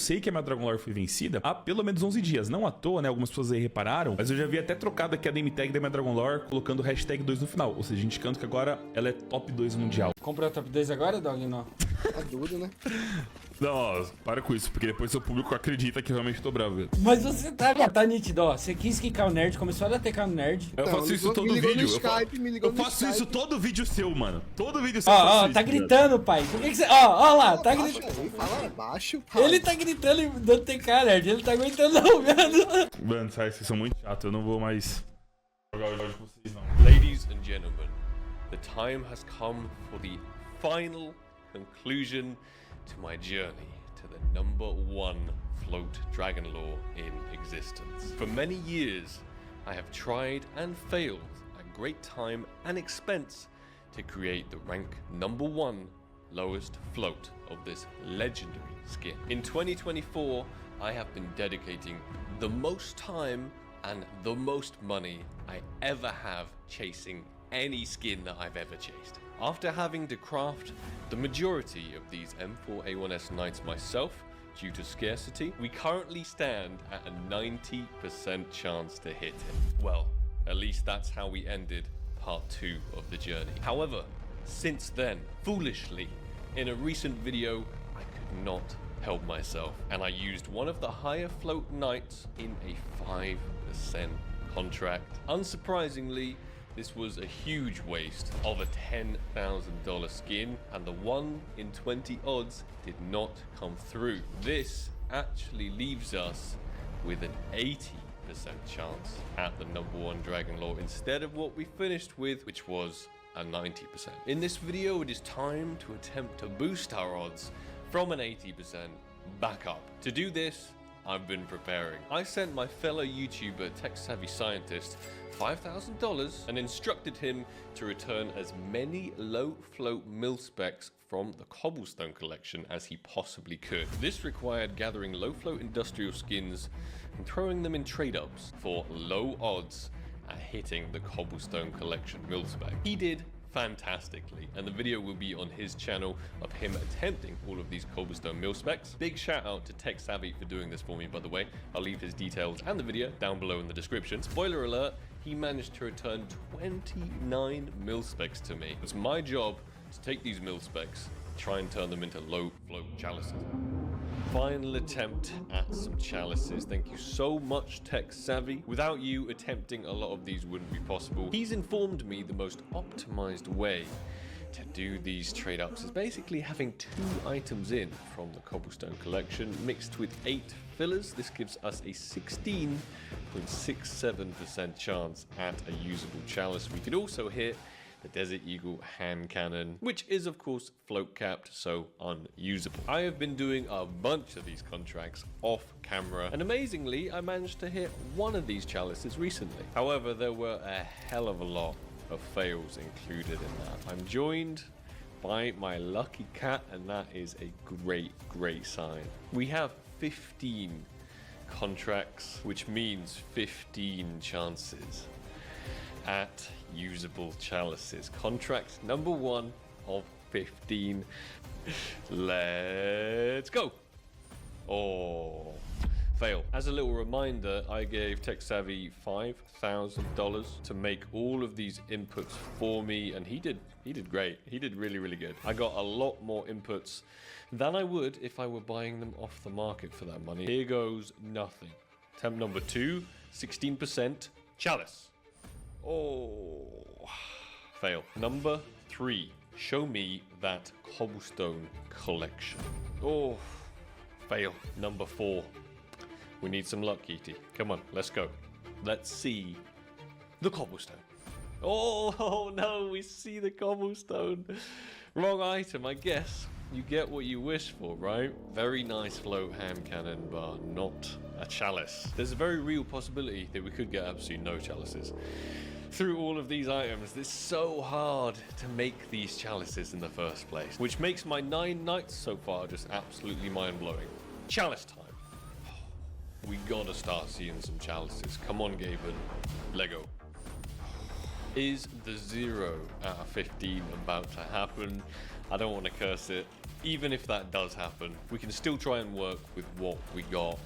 sei que a minha Dragon Lore foi vencida há pelo menos 11 dias. Não à toa, né? Algumas pessoas aí repararam, mas eu já havia até trocado aqui a name tag da minha Dragon Lore, colocando o hashtag 2 no final. Ou seja, indicando que agora ela é top 2 mundial. Comprou a top 2 agora, Dog? Não. Tá duro, né? Não, ó, para com isso, porque depois seu público acredita que eu realmente tô bravo, velho. Mas você tá nítido, ó. Você quis quicar o nerd, começou a TK no nerd. Eu faço isso todo vídeo. Eu faço isso todo vídeo seu, mano. Todo vídeo seu. Ó, tá gritando, pai. Por que você... Ó lá, tá gritando. Fala baixo. Ele tá gritando e dando TK, nerd. Ele tá aguentando não, mano. Mano, sabe, vocês são muito chatos. Eu não vou mais jogar o jogo com vocês, não. Ladies and gentlemen, the time has come for the final conclusion to my journey to the #1 float dragon lore in existence. For many years, I have tried and failed at great time and expense to create the rank #1 lowest float of this legendary skin. In 2024, I have been dedicating the most time and the most money I ever have chasing any skin that I've ever chased. After having to craft the majority of these M4A1S Knights myself, due to scarcity, we currently stand at a 90% chance to hit him. Well, at least that's how we ended part 2 of the journey. However, since then, foolishly, in a recent video, I could not help myself, and I used one of the higher float Knights in a 5% contract. Unsurprisingly, this was a huge waste of a $10,000 skin, and the 1 in 20 odds did not come through. This actually leaves us with an 80% chance at the #1 Dragon Lore instead of what we finished with, which was a 90%. In this video, it is time to attempt to boost our odds from an 80% back up. To do this, I've been preparing. I sent my fellow YouTuber, Tech Savvy Scientist, $5,000 and instructed him to return as many low float mil specs from the Cobblestone collection as he possibly could. This required gathering low float industrial skins and throwing them in trade ups for low odds at hitting the Cobblestone collection mil spec. He did fantastically, and the video will be on his channel of him attempting all of these Cobblestone mil specs. Big shout out to Tech Savvy for doing this for me, by the way. I'll leave his details and the video down below in the description. Spoiler alert, he managed to return 29 mil specs to me. It's my job to take these mil specs, try and turn them into low float chalices. Final attempt at some chalices. Thank you so much, Tech Savvy. Without you, attempting a lot of these wouldn't be possible. He's informed me the most optimized way to do these trade ups is basically having 2 items in from the Cobblestone collection mixed with 8 fillers. This gives us a 16.67% chance at a usable chalice. We could also hit the Desert Eagle hand cannon, which is of course float capped, so unusable. I have been doing a bunch of these contracts off camera, and amazingly I managed to hit one of these chalices recently. However, there were a hell of a lot of fails included in that. I'm joined by my lucky cat, and that is a great sign. We have 15 contracts, which means 15 chances at usable chalices. Contract #1 of 15. Let's go. Oh, fail. As a little reminder, I gave Tech Savvy $5,000 to make all of these inputs for me, and he did great. He did really good. I got a lot more inputs than I would if I were buying them off the market for that money. Here goes nothing. Attempt number 2, 16% chalice. Oh, fail. Number 3, show me that Cobblestone collection. Oh, fail. Number 4, we need some luck, Kitty. Come on, let's go. Let's see the Cobblestone. Oh no, we see the Cobblestone. Wrong item, I guess. You get what you wish for, right? Very nice float hand cannon, but not a chalice. There's a very real possibility that we could get absolutely no chalices through all of these items. It's so hard to make these chalices in the first place, which makes my 9 nights so far just absolutely mind-blowing. Chalice time. We gotta start seeing some chalices. Come on, Gaben. Lego. Is the 0 out of 15 about to happen? I don't want to curse it. Even if that does happen, we can still try and work with what we got.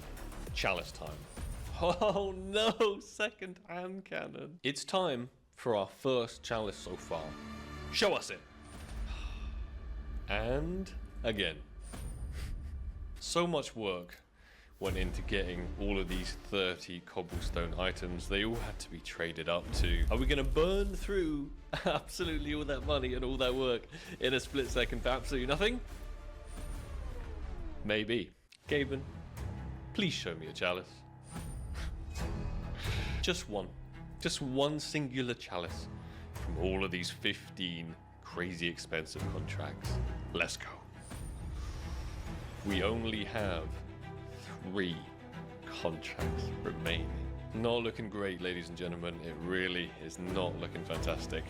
Chalice time. Oh no, second hand cannon. It's time for our first chalice so far. Show us it. And again. So much work went into getting all of these 30 cobblestone items. They all had to be traded up to. Are we going to burn through absolutely all that money and all that work in a split second for absolutely nothing? Maybe. Gaben, please show me a chalice. Just one singular chalice from all of these 15 crazy expensive contracts. Let's go. We only have 3 contracts remaining. Not looking great, ladies and gentlemen. It really is not looking fantastic.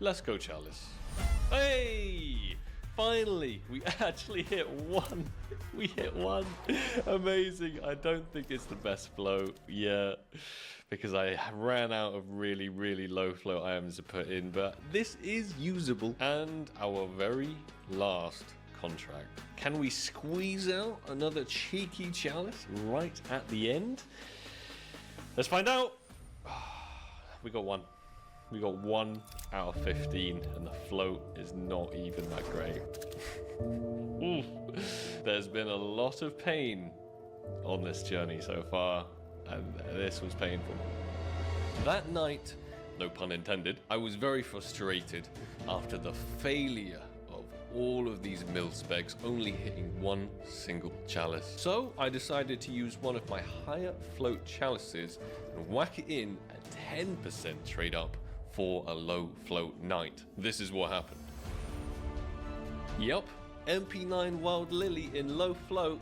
Let's go, chalice. Hey! Finally, we actually hit 1. We hit 1. Amazing. I don't think it's the best float yet because I ran out of really, really low float items to put in, but this is usable. And our very last contract. Can we squeeze out another cheeky chalice right at the end? Let's find out. We got 1. We got 1 out of 15, and the float is not even that great. Oof. There's been a lot of pain on this journey so far, and this was painful. That night, no pun intended, I was very frustrated after the failure of all of these mil specs only hitting 1 single chalice. So I decided to use one of my higher float chalices and whack it in a 10% trade up for a low float night. This is what happened. Yup, MP9 Wild Lily in low float.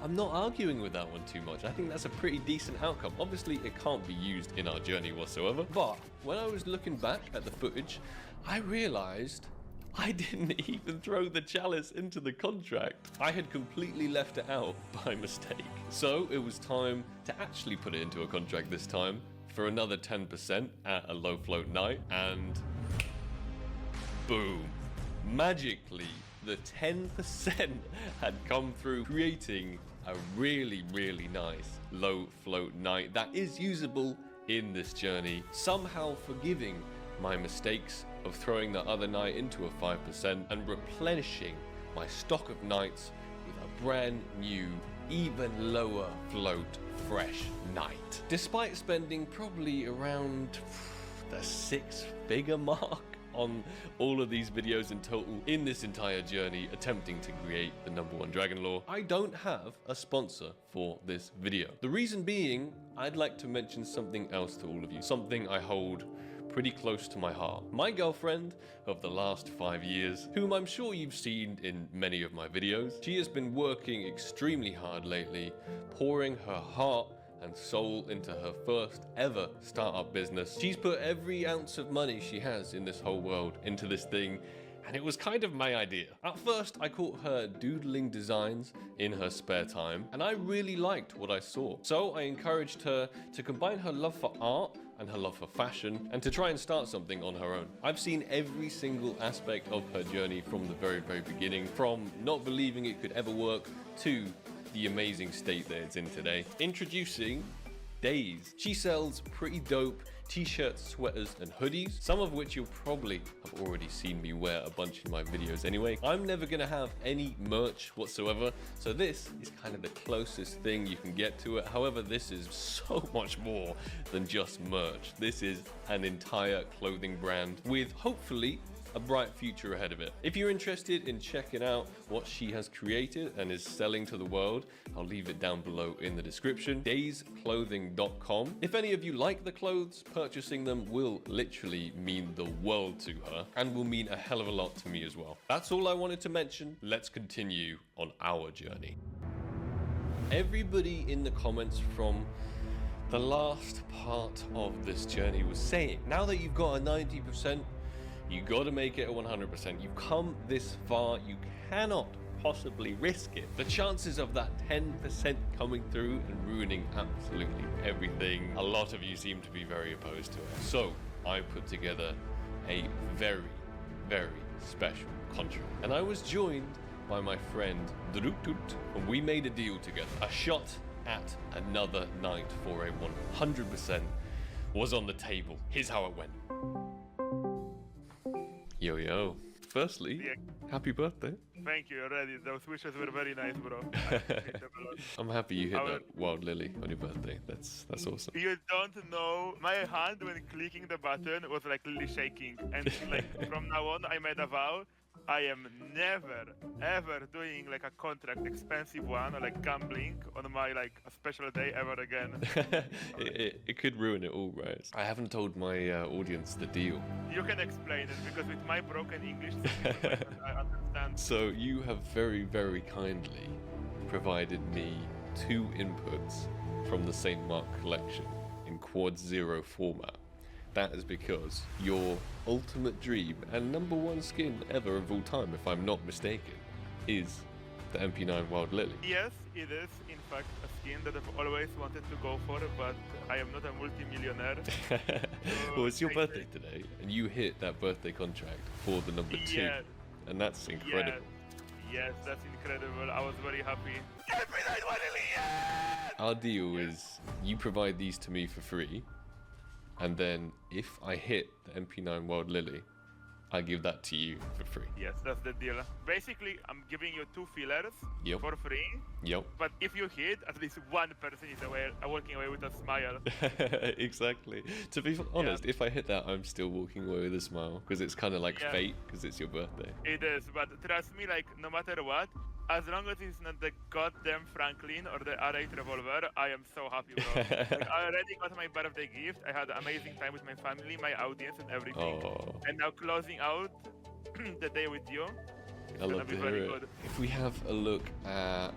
I'm not arguing with that one too much. I think that's a pretty decent outcome. Obviously, it can't be used in our journey whatsoever. But when I was looking back at the footage, I realized I didn't even throw the chalice into the contract. I had completely left it out by mistake. So it was time to actually put it into a contract this time for another 10% at a low float night, and boom, magically the 10% had come through, creating a really, really nice low float night that is usable in this journey, somehow forgiving my mistakes of throwing the other night into a 5% and replenishing my stock of nights with a brand new, even lower float fresh night. Despite spending probably around the 6-figure mark on all of these videos in total in this entire journey attempting to create the #1 dragon lore, I don't have a sponsor for this video. The reason being, I'd like to mention something else to all of you, something I hold pretty close to my heart. My girlfriend of the last 5 years, whom I'm sure you've seen in many of my videos, she has been working extremely hard lately, pouring her heart and soul into her first ever startup business. She's put every ounce of money she has in this whole world into this thing, and it was kind of my idea. At first, I caught her doodling designs in her spare time, and I really liked what I saw. So I encouraged her to combine her love for art and her love for fashion, and to try and start something on her own. I've seen every single aspect of her journey from the very, very beginning, from not believing it could ever work to the amazing state that it's in today. Introducing Days. She sells pretty dope t-shirts, sweaters, and hoodies, some of which you'll probably have already seen me wear a bunch in my videos anyway. I'm never gonna have any merch whatsoever, so this is kind of the closest thing you can get to it. However, this is so much more than just merch. This is an entire clothing brand with hopefully a bright future ahead of it. If you're interested in checking out what she has created and is selling to the world, I'll leave it down below in the description. daysclothing.com. If any of you like the clothes, purchasing them will literally mean the world to her and will mean a hell of a lot to me as well. That's all I wanted to mention. Let's continue on our journey. Everybody in the comments from the last part of this journey was saying, now that you've got a 90%, you got to make it a 100%. You've come this far, you cannot possibly risk it. The chances of that 10% coming through and ruining absolutely everything, a lot of you seem to be very opposed to it. So I put together a very, very special contract. And I was joined by my friend Drutut, and we made a deal together. A shot at another night for a 100% was on the table. Here's how it went. Yo, yo. Firstly, happy birthday. Thank you already. Those wishes were very nice, bro. I appreciate them a lot. I'm happy you hit that wild lily on your birthday. That's awesome. You don't know. My hand when clicking the button was like really shaking. And like from now on, I made a vow. I am never, ever doing like a contract, expensive one, or like gambling on my like a special day ever again. it could ruin it all, right? I haven't told my audience the deal. You can explain it because with my broken English, I understand. So you have very, very kindly provided me 2 inputs from the St. Mark collection in quad 0 format. That is because your ultimate dream and #1 skin ever of all time, if I'm not mistaken, is the MP9 Wild Lily. Yes, it is in fact a skin that I've always wanted to go for, but I am not a multi-millionaire. Well, it's your birthday today, and you hit that birthday contract for the #2, Yes. and that's incredible. Yes, that's incredible. I was very happy. MP9 Wild Lily, yes! Our deal is you provide these to me for free, and then if I hit the MP9 Wild Lily, I give that to you for free. Yes, that's the deal. Basically, I'm giving you 2 fillers Yep. for free. Yep. But if you hit, at least one person is walking away with a smile. Exactly. To be honest, if I hit that, I'm still walking away with a smile, because it's kind of like fate, because it's your birthday. It is, but trust me, like no matter what, as long as it's not the goddamn Franklin or the R8 revolver, I am so happy, bro. Like, I already got my birthday gift. I had an amazing time with my family, my audience, and everything. Oh. And now closing out the day with you, it's I gonna love be to very hear it. good. If we have a look at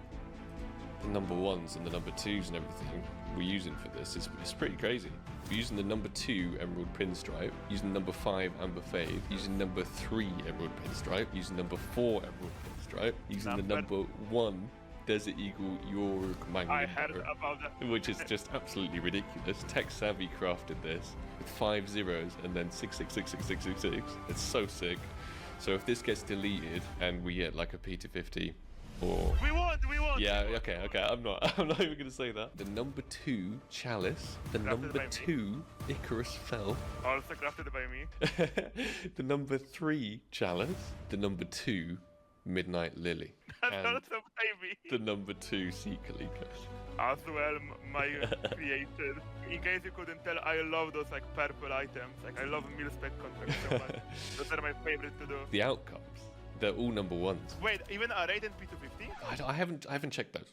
the #1s and the #2s and everything we're using for this, it's pretty crazy. We're using the #2 Emerald Pinstripe, using #5 Amber Fade, using #3 Emerald Pinstripe, using #4 Emerald Pinstripe, using the #1 Desert Eagle York Magnum I heard Barrel, about that. which is just absolutely ridiculous. Tech Savvy crafted this with 5 zeros and then 6666666. It's so sick. So if this gets deleted and we get like a P250 or We won! yeah, okay. I'm not even gonna say that. The #2 Chalice, the Crafted by me. #2 Icarus Fell, Also crafted by me. the #3 Chalice, the #2 Midnight Lily, That's and also by me. the #2 Sea Calico's. As well, my created. In case you couldn't tell, I love those like purple items. Like I love mil-spec contracts so much. Those are my favorite to do. The outcomes, they're all #1s. Wait, even R8 and P250? I haven't checked those,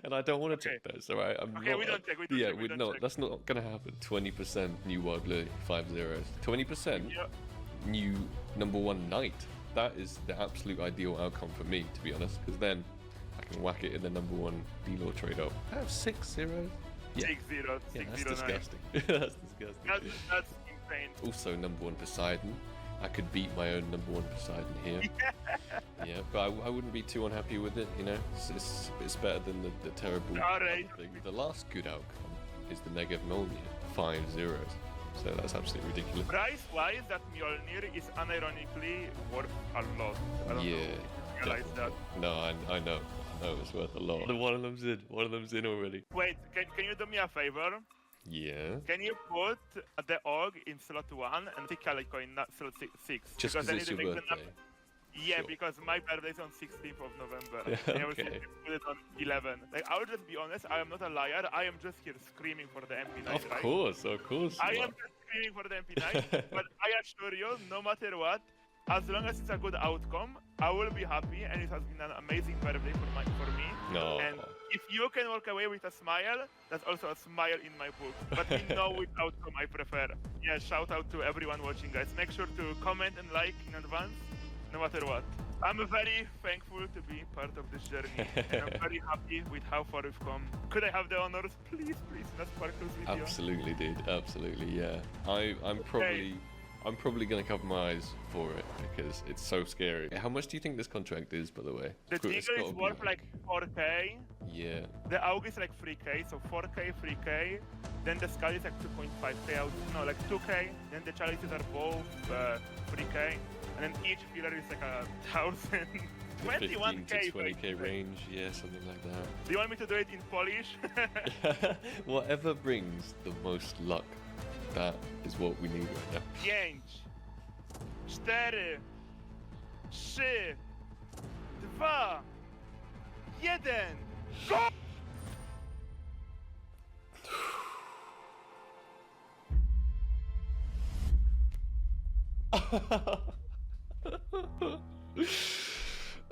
and I don't want to check those. All right, I'm Okay, not, we don't check, we don't yeah, check, we don't check. That's not gonna happen. 20% new Wild Lily, 5 zeros. 20% Yeah. new #1 Knight. That is the absolute ideal outcome for me, to be honest, because then I can whack it in the #1 D-Law trade-up. I have 6 zeros. Yeah, 6-0, yeah, that's 6-0-9. disgusting. That's disgusting. That's insane. Also, #1 Poseidon. I could beat my own #1 Poseidon here. Yeah, but I wouldn't be too unhappy with it, you know? It's better than the terrible Alright. thing. The last good outcome is the Negev Mjolnir, 5 zeros. So that's absolutely ridiculous. Price-wise, that Mjolnir is unironically worth a lot. I don't know Yeah, if you realize that. definitely. No, I know it's worth a lot. One of them's in already. Wait, can you do me a favor? Yeah. Can you put the Og in slot 1 and the Calico in slot 6? Just because because I need it's to your make the birthday. Yeah, Sure. because my birthday is on 16th of November. Yeah, And I was okay. thinking to put it on 11. Like, I will just be honest, I am not a liar. I am just here screaming for the MP9, Of right? course. I you am just screaming for the MP9, but I assure you, no matter what, as long as it's a good outcome, I will be happy, and it has been an amazing birthday for me. No. And if you can walk away with a smile, that's also a smile in my book. But we know which outcome I prefer. Yeah, shout out to everyone watching, guys. Make sure to comment and like in advance, no matter what. I'm very thankful to be part of this journey, and I'm very happy with how far we've come. Could I have the honors, please, in a Sparkles video? Absolutely, dude. Absolutely, yeah. I'm probably I'm probably gonna cover my eyes for it because it's so scary. How much do you think this contract is, by the way? The It's Digger gotta is be worth like 4k. Yeah. The AUG is like 3k, so 4k, 3k. Then the Skull is like 2.5k, no, like 2k. Then the Chalices are both 3k. And then each filler is like 1,000. 15 21k. to 20k range, yeah, something like that. Do you want me to do it in Polish? Whatever brings the most luck, that is what we need right now. 5, 4, 3, 2, 1, go!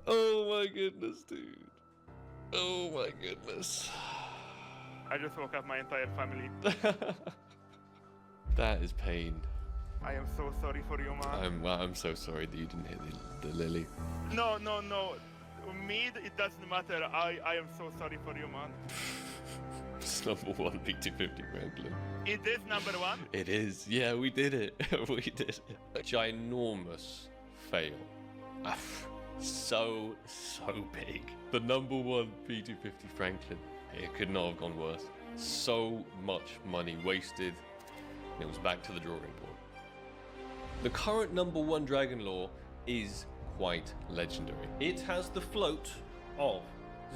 Oh my goodness, dude. Oh my goodness. I just woke up my entire family. That is pain. I am so sorry for you, man. I'm so sorry that you didn't hit the lily. No. Mid, it doesn't matter. I am so sorry for you, man. It's number 1 P250 Franklin. It is number 1. It is. Yeah, we did it. We did it. A ginormous fail. So big. The number 1 P250 Franklin. It could not have gone worse. So much money wasted. And it was back to the drawing board. The current number 1 Dragon Lore is quite legendary. It has the float of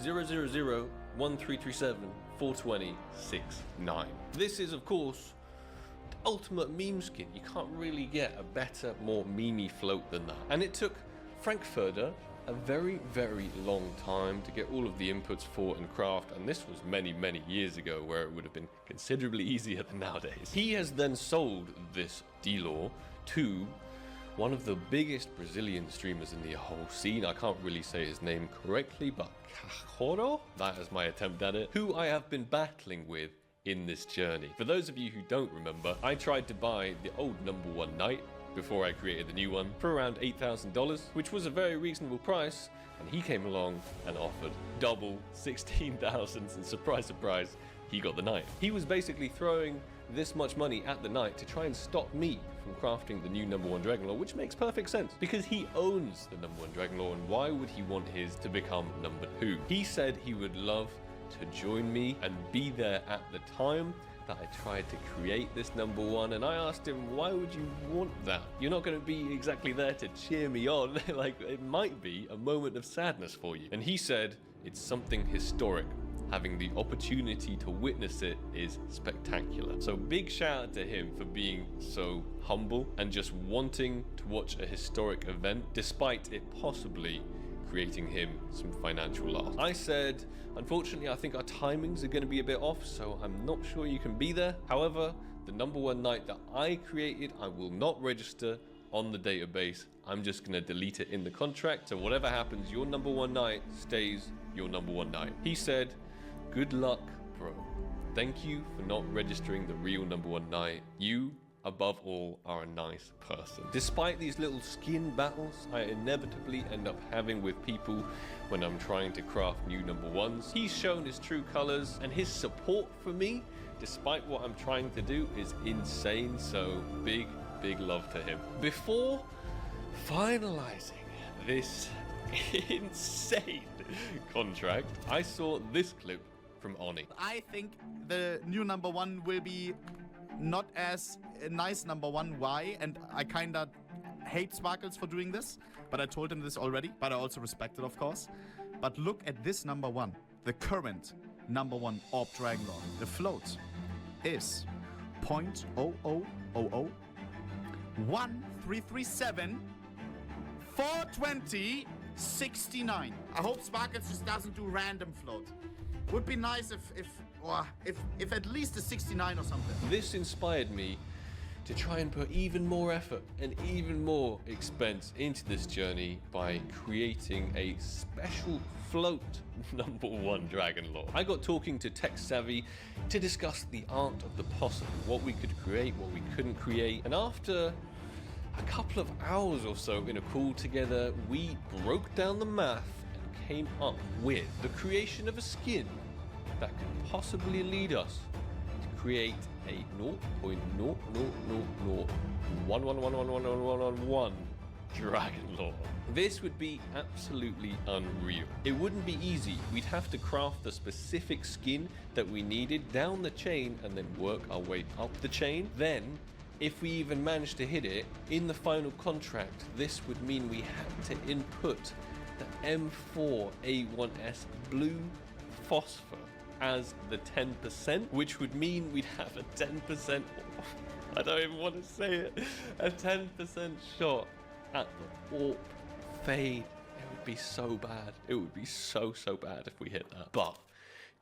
00013374206.9. This is, of course, the ultimate meme skin. You can't really get a better, more memey float than that. And it took Frankfurter a very, very long time to get all of the inputs for and craft, and this was many, many years ago where it would have been considerably easier than nowadays. He has then sold this D-Lore to one of the biggest Brazilian streamers in the whole scene. I can't really say his name correctly, but CACHORRO? That is my attempt at it. Who I have been battling with in this journey. For those of you who don't remember, I tried to buy the old number 1 Knight before I created the new one for around $8,000, which was a very reasonable price, and he came along and offered double 16,000, and surprise, surprise, he got the Knight. He was basically throwing this much money at the Knight to try and stop me from crafting the new number 1 Dragon Lore, which makes perfect sense because he owns the number 1 Dragon Lore, and why would he want his to become number 2? He said he would love to join me and be there at the time that I tried to create this number 1, and I asked him, why would you want that? You're not going to be exactly there to cheer me on. Like, it might be a moment of sadness for you. And he said, it's something historic. Having the opportunity to witness it is spectacular. So big shout out to him for being so humble and just wanting to watch a historic event despite it possibly creating him some financial loss. I said, unfortunately, I think our timings are going to be a bit off, so I'm not sure you can be there. However, the number 1 Knight that I created, I will not register on the database. I'm just going to delete it in the contract. So whatever happens, your number 1 Knight stays your number 1 Knight. He said, good luck, bro. Thank you for not registering the real number 1 Knight. You, above all, are a nice person. Despite these little skin battles I inevitably end up having with people when I'm trying to craft new number 1s, he's shown his true colors, and his support for me, despite what I'm trying to do, is insane. So big love to him. Before finalizing this insane contract, I saw this clip from Oni. I think the new number 1 will be not as a nice number 1. Why? And I kinda hate Sparkles for doing this, but I told him this already, but I also respect it, of course. But look at this number 1, the current number 1 Orb Dragon Lore. The float is 0.00001337 42069. I hope Sparkles just doesn't do random float. Would be nice if at least a 69 or something. This inspired me to try and put even more effort and even more expense into this journey by creating a special float number 1 Dragon Lore. I got talking to Tech Savvy to discuss the art of the possible, what we could create, what we couldn't create, and after a couple of hours or so in a call together, we broke down the math and came up with the creation of a skin that could possibly lead us to create a 0.00001111111 Dragon Lore. This would be absolutely unreal. It wouldn't be easy. We'd have to craft the specific skin that we needed down the chain and then work our way up the chain. Then, if we even managed to hit it, in the final contract, this would mean we had to input the M4A1S blue phosphor as the 10%, which would mean we'd have a 10%, I don't even want to say it, a 10% shot at the AWP fade. It would be so bad. It would be so bad if we hit that. But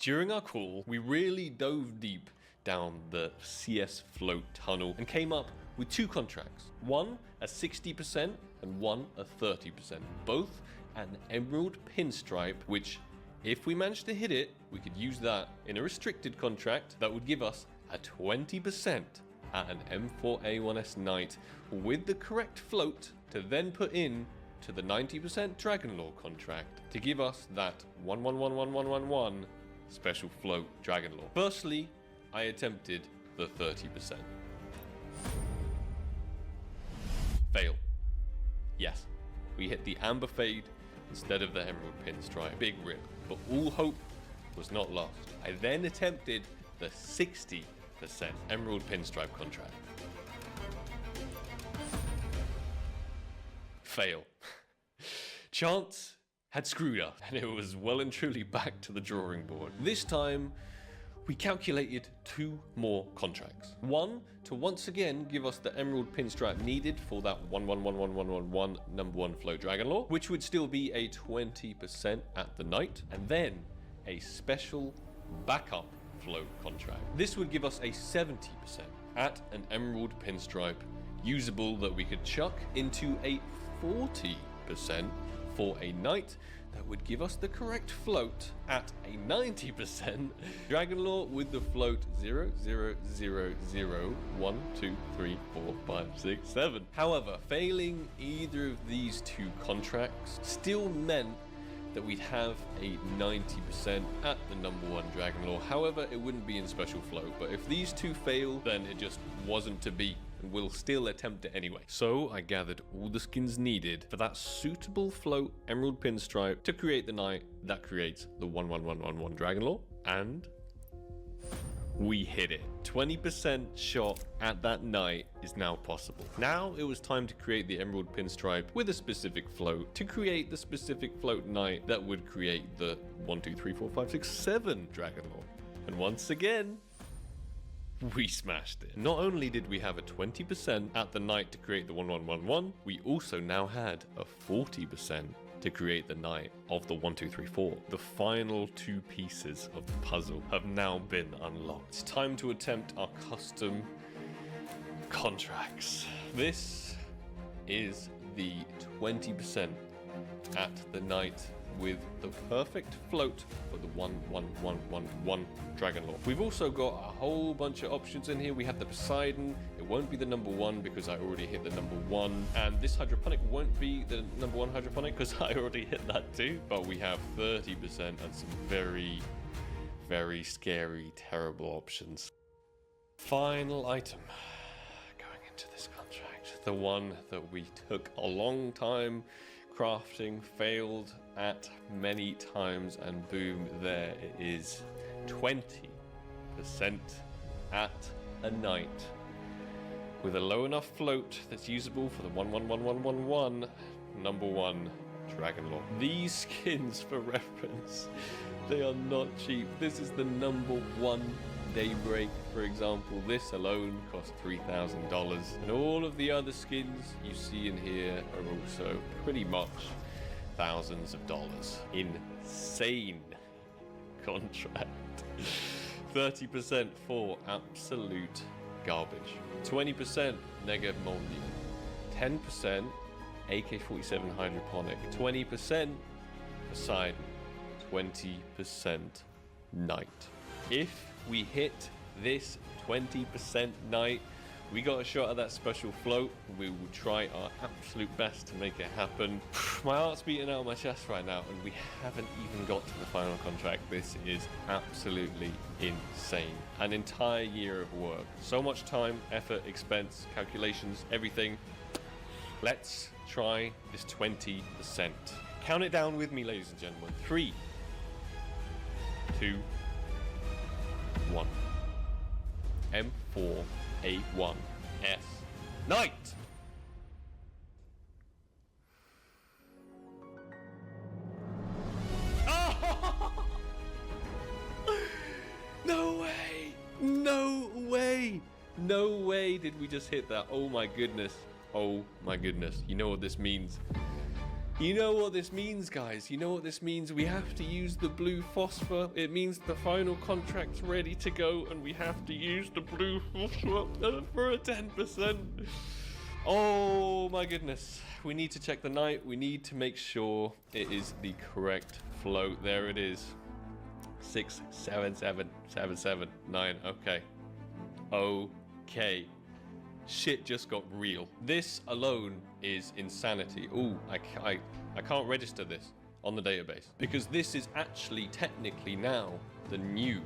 during our call, we really dove deep down the CS float tunnel and came up with two contracts. One a 60% and one a 30%. Both an emerald pinstripe, which if we managed to hit it, we could use that in a restricted contract that would give us a 20% at an M4A1S night with the correct float to then put in to the 90% Dragon Lore contract to give us that 111111 special float Dragon Lore. Firstly, I attempted the 30%. Fail. Yes, we hit the amber fade instead of the emerald pinstripe. Big rip, but all hope was not lost. I then attempted the 60% emerald pinstripe contract. Fail. Chance had screwed up, and it was well and truly back to the drawing board. This time, we calculated two more contracts. One to once again give us the emerald pinstripe needed for that 111111 number one float Dragon Lore, which would still be a 20% at the night, and then a special backup float contract. This would give us a 70% at an emerald pinstripe usable that we could chuck into a 40% for a night that would give us the correct float at a 90% Dragon Lore with the float 00001234567. However, failing either of these two contracts still meant that we'd have a 90% at the number one Dragon Lore. However, it wouldn't be in special float, but if these two fail, then it just wasn't to be. And we'll still attempt it anyway. So I gathered all the skins needed for that suitable float emerald pinstripe to create the night that creates the 11111 Dragon Lore, and we hit it. 20% shot at that night is now possible. Now it was time to create the emerald pinstripe with a specific float to create the specific float night that would create the 1, 2, 3, 4, 5, 6, 7 Dragon Lore. And once again, we smashed it. Not only did we have a 20% at the night to create the 1111, we also now had a 40% to create the night of the 1, 2, 3, 4. The final two pieces of the puzzle have now been unlocked. It's time to attempt our custom contracts. This is the 20% at the night with the perfect float for the 1111 Dragon Lore. We've also got a whole bunch of options in here. We have the Poseidon. It won't be the number one because I already hit the number one, and this hydroponic won't be the number one hydroponic because I already hit that too. But we have 30% and some very, very scary, terrible options. Final item going into this contract, the one that we took a long time crafting, failed at many times, and boom, there it is. 20% at a night with a low enough float that's usable for the 111111 number one Dragon Lore. These skins, for reference, they are not cheap. This is the number one Daybreak, for example. This alone cost $3,000, and all of the other skins you see in here are also pretty much thousands of dollars. Insane contract. 30% for absolute garbage. 20% Nega Moldy. 10% AK-47 hydroponic. 20% Poseidon. 20% Night. If we hit this 20% night, We got a shot at that special float. We will try our absolute best to make it happen. My heart's beating out of my chest right now, and we haven't even got to the final contract. This is absolutely insane. An entire year of work. So much time, effort, expense, calculations, everything. Let's try this 20%. Count it down with me, ladies and gentlemen. 3, 2, 1. M4A1 S Knight. Oh! No way! No way! No way did we just hit that. Oh my goodness. Oh my goodness. You know what this means? You know what this means, guys. You know what this means. We have to use the blue phosphor. It means the final contract's ready to go, and we have to use the blue phosphor for a 10%. Oh my goodness. We need to check the night. We need to make sure it is the correct float. There it is. 6, 7, 7, 7, 7, 9. Okay. Okay. Shit just got real. This alone is insanity. Ooh, I can't register this on the database because this is actually technically now the new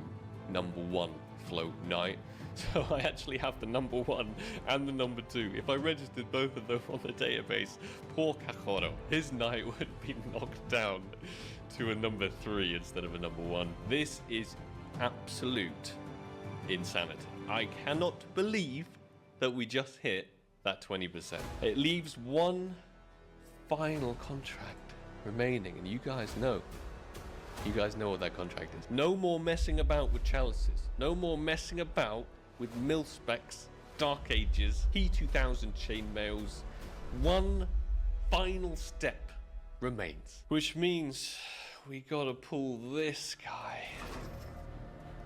#1 float night. So I actually have the #1 and the #2. If I registered both of them on the database, poor Cachorro, his night would be knocked down to a #3 instead of a #1. This is absolute insanity. I cannot believe that we just hit that 20%. It leaves one final contract remaining, and you guys know what that contract is. No more messing about with chalices. No more messing about with mil-specs, Dark Ages, P2000 chainmails. One final step remains, which means we gotta pull this guy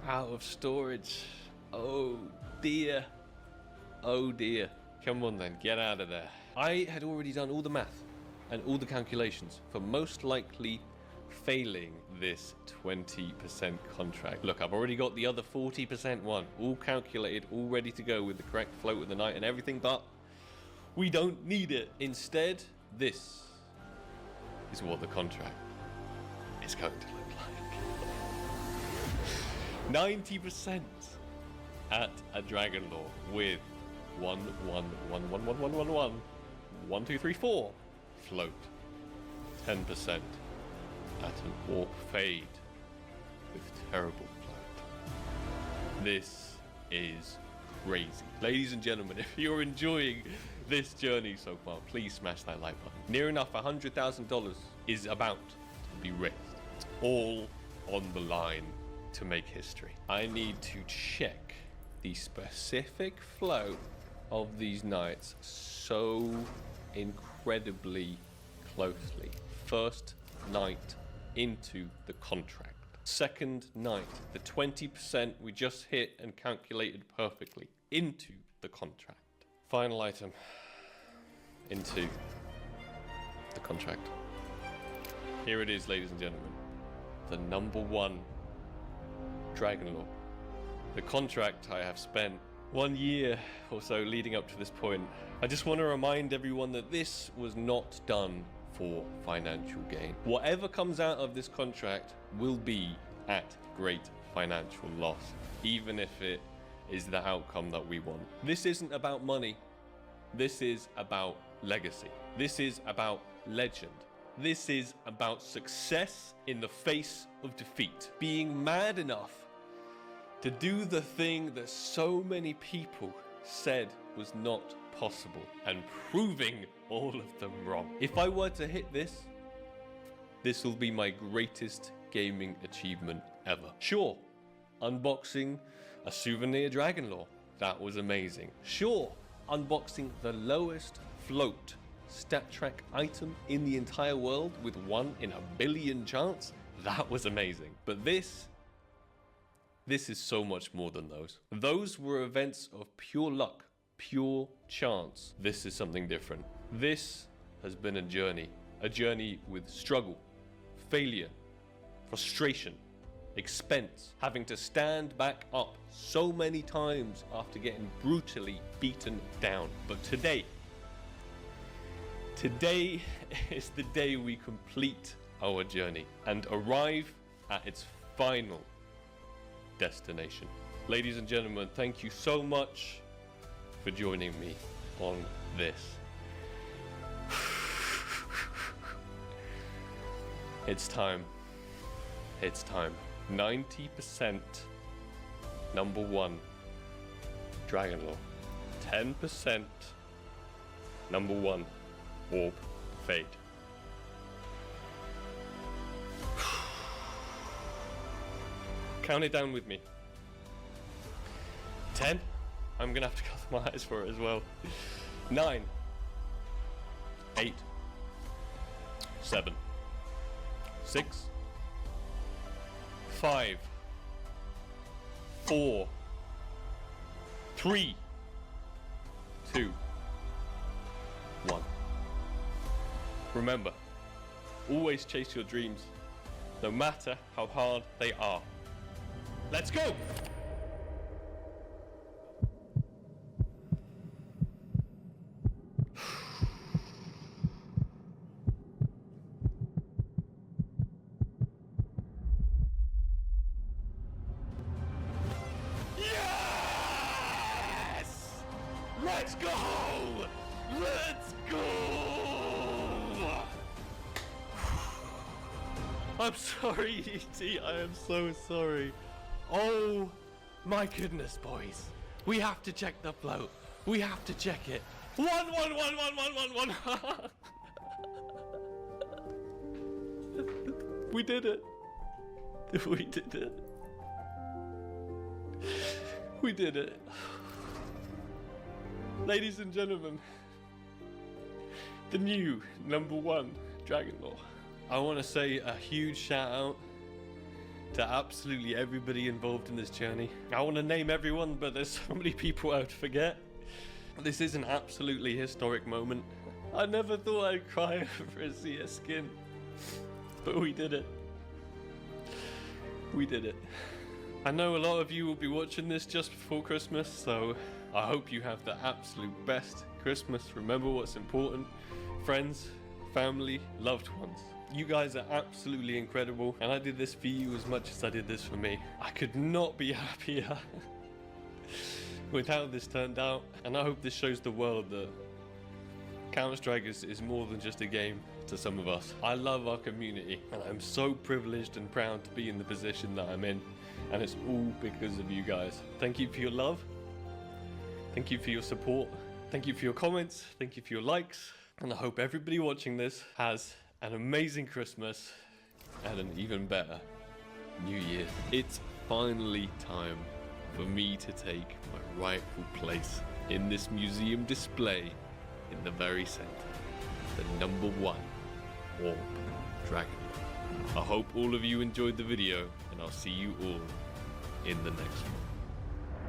out of storage. Oh dear. Oh dear. Come on then, get out of there. I had already done all the math and all the calculations for most likely failing this 20% contract. Look, I've already got the other 40% one, all calculated, all ready to go with the correct float of the night and everything, but we don't need it. Instead, this is what the contract is going to look like. 90% at a Dragon Lore with 1, 1, 1, 1, 1, 1, 1, 1, 1, 2, 3, 4 float. 10% at an Orc Fade with terrible float. This is crazy. Ladies and gentlemen, if you're enjoying this journey so far, please smash that like button. Near enough $100,000 is about to be raised. It's all on the line to make history. I need to check the specific float of these nights so incredibly closely. First night into the contract. Second night, the 20% we just hit and calculated perfectly into the contract. Final item into the contract. Here it is, ladies and gentlemen. The #1 Dragon Lore. The contract I have spent 1 year or so leading up to this point. I just want to remind everyone that this was not done for financial gain. Whatever comes out of this contract will be at great financial loss, even if it is the outcome that we want. This isn't about money. This is about legacy. This is about legend. This is about success in the face of defeat. Being mad enough to do the thing that so many people said was not possible and proving all of them wrong. If I were to hit this, this will be my greatest gaming achievement ever. Sure, unboxing a souvenir Dragon Lore, that was amazing. Sure, unboxing the lowest float stat track item in the entire world with 1 in a billion chance, that was amazing. But this is so much more than those. Those were events of pure luck, pure chance. This is something different. This has been a journey with struggle, failure, frustration, expense, having to stand back up so many times after getting brutally beaten down. But today is the day we complete our journey and arrive at its final destination. Ladies and gentlemen, thank you so much for joining me on this. It's time. It's time. 90% number 1 Dragon Lore. 10% number 1 Orb Fade. Count it down with me. 10. I'm gonna have to close my eyes for it as well. 9. 8. 7. 6. 5. 4. 3. 2. 1. Remember, always chase your dreams, no matter how hard they are. Let's go! Yes! Let's go! Let's go! I'm sorry, E.T. I am so sorry. Oh my goodness, boys. We have to check the float. We have to check it. 1, 1, 1, 1, 1, 1, 1. We did it. We did it. We did it. Ladies and gentlemen, the new number 1 Dragon Lore. I want to say a huge shout out to absolutely everybody involved in this journey. I want to name everyone, but there's so many people I would forget. This is an absolutely historic moment. I never thought I'd cry over a CS skin, but we did it. We did it. I know a lot of you will be watching this just before Christmas, so I hope you have the absolute best Christmas. Remember what's important: friends, family, loved ones. You guys are absolutely incredible, and I did this for you as much as I did this for me. I could not be happier with how this turned out, and I hope this shows the world that Counter-Strike is more than just a game to some of us. I love our community, and I'm so privileged and proud to be in the position that I'm in, and it's all because of you guys. Thank you for your love. Thank you for your support. Thank you for your comments. Thank you for your likes. And I hope everybody watching this has an amazing Christmas and an even better New Year. It's finally time for me to take my rightful place in this museum display in the very center, the number 1 Orb Dragon. I hope all of you enjoyed the video, and I'll see you all in the next one.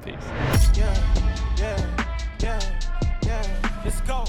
Peace. Yeah, let's go.